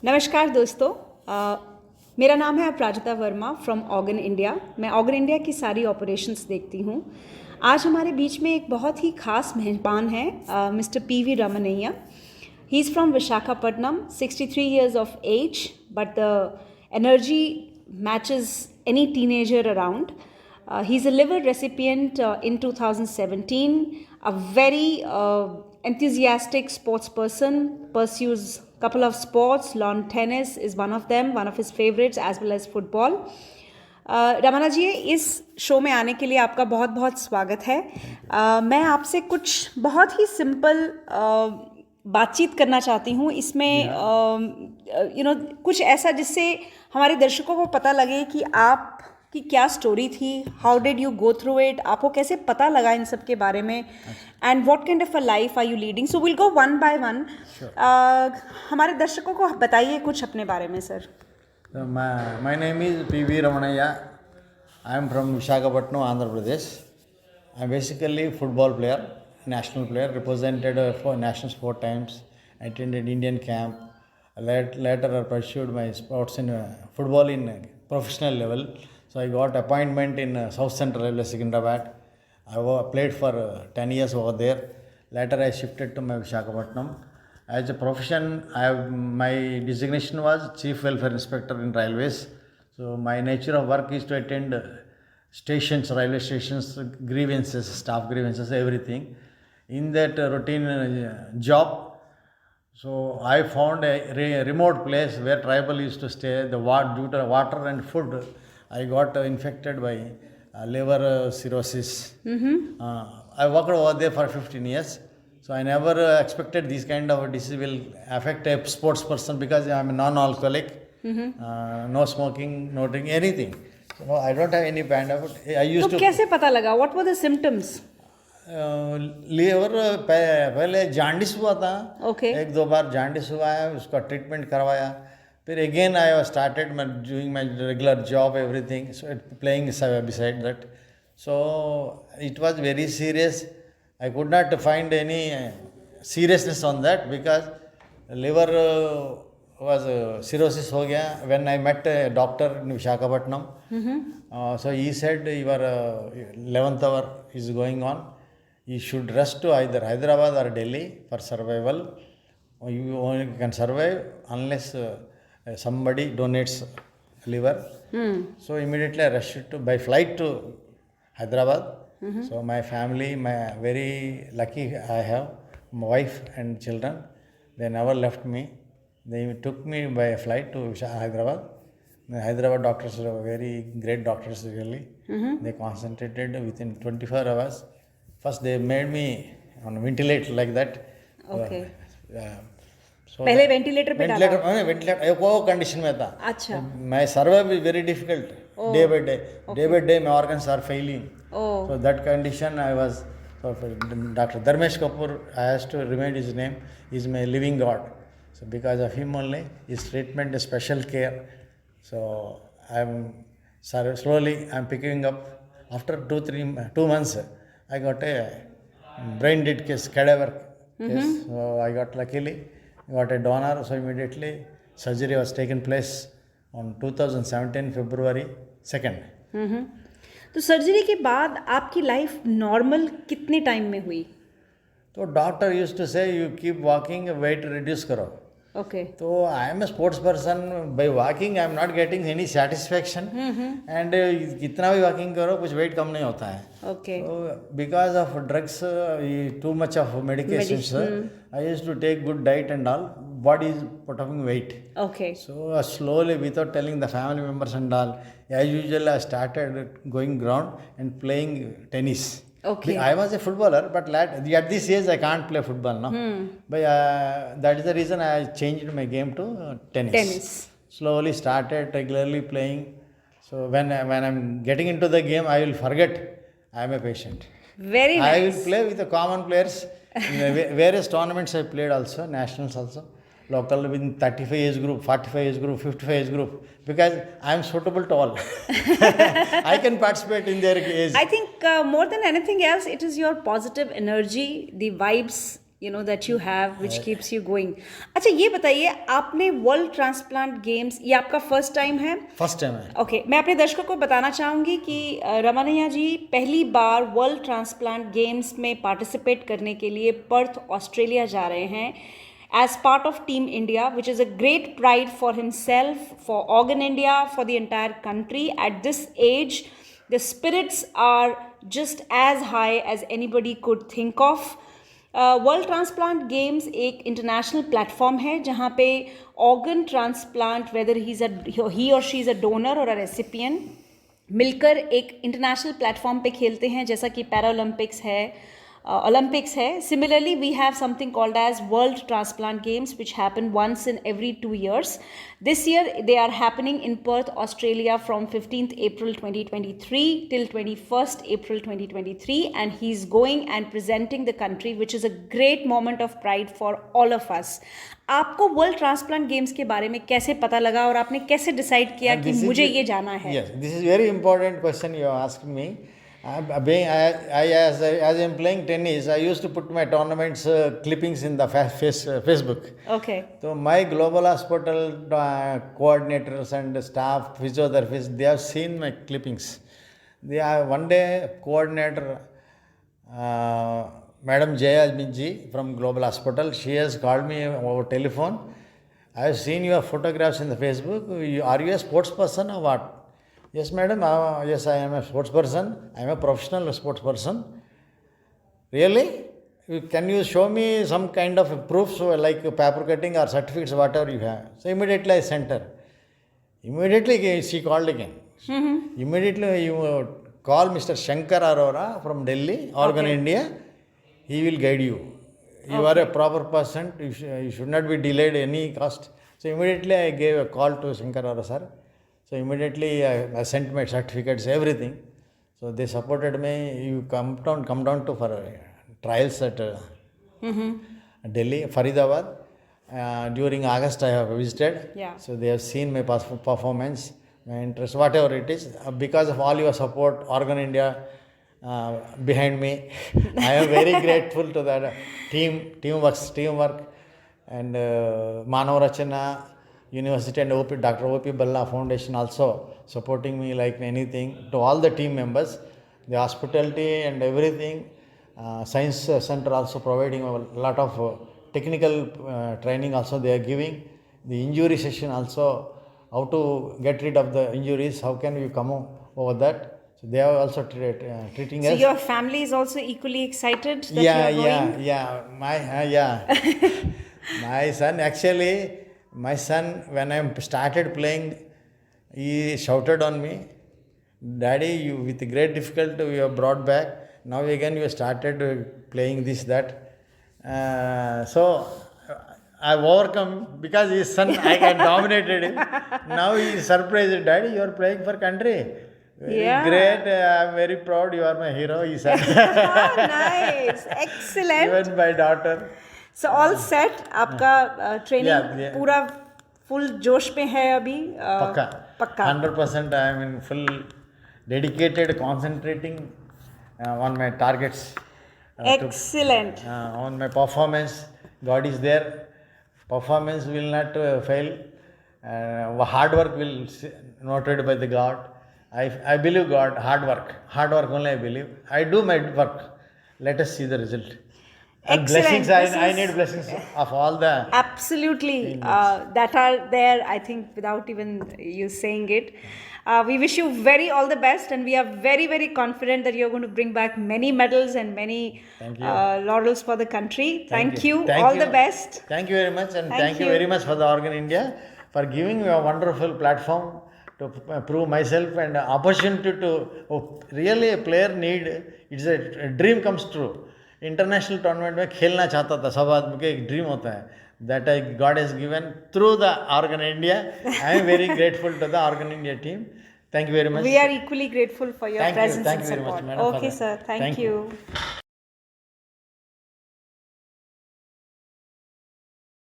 नमस्कार दोस्तों। मेरा नाम है अपराजिता वर्मा फ्रॉम ऑर्गन इंडिया। मैं ऑर्गन इंडिया की सारी ऑपरेशंस देखती हूँ। आज हमारे बीच में एक बहुत ही खास मेहमान है, Mr PV Ramanaiah. He is from Visakhapatnam, 63 years of age, but the energy matches any teenager around. He's a liver recipient in 2017, a very enthusiastic sports person, pursues couple of sports. Lawn tennis is one of them, one of his favorites, as well as football. Ramana ji, इस show में आने के लिए आपका बहुत बहुत स्वागत है। मैं आपसे कुछ बहुत ही सिंपल बातचीत करना चाहती हूँ इसमें, कुछ ऐसा जिससे हमारे दर्शकों को पता लगे कि आप की क्या स्टोरी थी, how did you go through it, आपको कैसे पता लगा इन सब के बारे में, and what kind of a life are you leading. So will go one by one. हमारे दर्शकों को बताइए कुछ अपने बारे में sir. My name is P.V. Ramanaya. I am from Visakhapatnam, Andhra Pradesh. I am basically a football player, national player, represented for national sport times, attended Indian camp. Later I pursued my sports in football in professional level. So I got appointment in South Central Railway, Secunderabad. I played for 10 years over there. Later I shifted to my Visakhapatnam. As a profession, my designation was Chief Welfare Inspector in Railways. So my nature of work is to attend stations, railway stations, grievances, staff grievances, everything. In that routine job, so I found a remote place where tribal used to stay. Due to water and food, I got infected by liver cirrhosis. I worked over there for 15 years. So I never expected this kind of disease will affect a sports person because I am a non-alcoholic, no smoking, no drinking, anything. So I don't have any kind of it. I used तो कैसे पता लगा? What were the symptoms? Liver पहले jaundice हुआ था। Okay. एक दो बार जांडिस हुआ है, उसका ट्रीटमेंट करवाया। फिर again I started doing my regular job, everything, playing beside that. So it was very serious. I could not find any seriousness on that because liver was cirrhosis हो गया. When I met a doctor in Visakhapatnam, so he said your 11th hour is going on. You should rush to either Hyderabad or Delhi for survival. You only can survive unless somebody donates liver. So immediately I rushed by flight to Hyderabad. So my family, very lucky I have my wife and children. They never left me. They took me by flight to Hyderabad. The Hyderabad doctors are very great doctors really. They concentrated within 24 hours. First they made me on ventilator like that. Okay. So पहले ventilator पे डाला? Ventilator वो condition में था. अच्छा. My survival is very difficult. Day by day. Day by day my organs are failing. Oh. So that condition I was. So Dr. Dharmesh Kapoor, I has to remind his name, is my living God. So because of him only, his treatment is special care. So slowly I'm picking up. After 2 months, I got a brain dead case, cadaver case. So I got a donor. So immediately surgery was taken place on 2017 February 2nd. तो surgery के बाद आपकी life normal कितने time में हुई? तो doctor use to say you keep walking, weight reduce करो. Okay. तो I am a sports person. By walking I am not getting any satisfaction. And कितना भी वॉकिंग करो कुछ वेट कम नहीं होता है. Okay. Because of drugs, too much of medications, I use to take good diet and all, body is putting weight. Okay. So slowly, without telling the family members and all, as usual, I started going ground and playing tennis. Okay. I was a footballer, but at this age, I can't play football now. But that is the reason I changed my game to tennis. Tennis. Slowly started regularly playing. So when I'm getting into the game, I will forget I am a patient. Very nice. I will play with the common players. In various tournaments I played also, nationals also. Local within 35 age group, 45 age group, 55 age group, because I am suitable to all. I can participate in their age. I think more than anything else, it is your positive energy, the vibes you know that you have which keeps you going. अच्छा ये बताइए, आपने world transplant games, ये आपका first time है? First time है. Okay, मैं अपने दर्शकों को बताना चाहूँगी कि रमणैया जी पहली बार वर्ल्ड ट्रांसप्लांट गेम्स में पार्टिसिपेट करने के लिए पर्थ ऑस्ट्रेलिया जा रहे हैं as part of Team India, which is a great pride for himself, for Organ India, for the entire country. At this age, the spirits are just as high as anybody could think of. World transplant games एक international platform है जहाँ पे organ transplant, weather ही और she is a donor और अ recipient, मिलकर एक international platform पे खेलते हैं, जैसा कि पैरा ओलंपिक्स है, ओलंपिक्स है. Similarly we have something called as world transplant games which happen once in every 2 years. This year they are happening in Perth, Australia from 15th April 2023 till 21st April 2023, and he's going and presenting the country, which is a great moment of pride for all of us. आपको world transplant games के बारे में कैसे पता लगा और आपने कैसे डिसाइड किया कि मुझे ये जाना है? Yes, this is very important question you asked me. As I'm playing tennis, I used to put my tournaments clippings in the Facebook. Okay. So my global hospital coordinators and staff, physiotherapists, they have seen my clippings. They are one day coordinator, Madam Jaya Minji from Global Hospital. She has called me over telephone. I have seen your photographs in the Facebook. Are you a sports person or what? Yes, madam. Yes, I am a sports person. I am a professional sports person. Really? Can you show me some kind of proofs like paper cutting or certificates, whatever you have? So immediately I sent her. Immediately she called again. Immediately you call Mr. Shankar Arora from Delhi, Organ India. He will guide you. You are a proper person. You should not be delayed any cost. So immediately I gave a call to Shankar Arora sir. So immediately I sent my certificates, everything. So they supported me. You come down to for trials at Delhi, Faridabad. During August I have visited. Yeah. So they have seen my performance, my interest, whatever it is. Because of all your support, Organ India behind me. I am very grateful to that teamwork and Manav Rachana University and Dr. O.P. Balla Foundation also supporting me like anything. To all the team members, the hospitality and everything, science center also providing a lot of technical training also they are giving. The injury session also, how to get rid of the injuries, how can we come over that. So they are also treating us. So your family is also equally excited that you are going? My son actually, when I started playing, he shouted on me, Daddy, you with great difficulty you have brought back. Now again you started playing this, that. So I've overcome because his son, I dominated him. Now he is surprised, Daddy, you are playing for country. Great, I'm very proud, you are my hero, he said. Nice, excellent. Even my daughter. So all set, आपका training पूरा full जोश पे है अभी? पक्का 100%. I am in full dedicated, concentrating on my targets. Excellent. On my performance, God is there. Performance will not fail. Hard work will noted by the God. I believe God. Hard work only I believe. I do my work. Let us see the result. And blessings, I need blessings of all the... Absolutely. That are there, I think, without even you saying it. We wish you all the best, and we are very, very confident that you're going to bring back many medals and many laurels for the country. Thank you. All the best. Thank you very much, and thank you very much for the Organ India for giving me a wonderful platform to prove myself and opportunity to really a player need. It's a dream comes true. International tournament में खेलना चाहता था, सब आदमी का एक dream होता है. That I God has given through the Organ India. I am very grateful to the Organ India team. Thank you very much. We are equally grateful for your presence and support. Okay sir, thank you.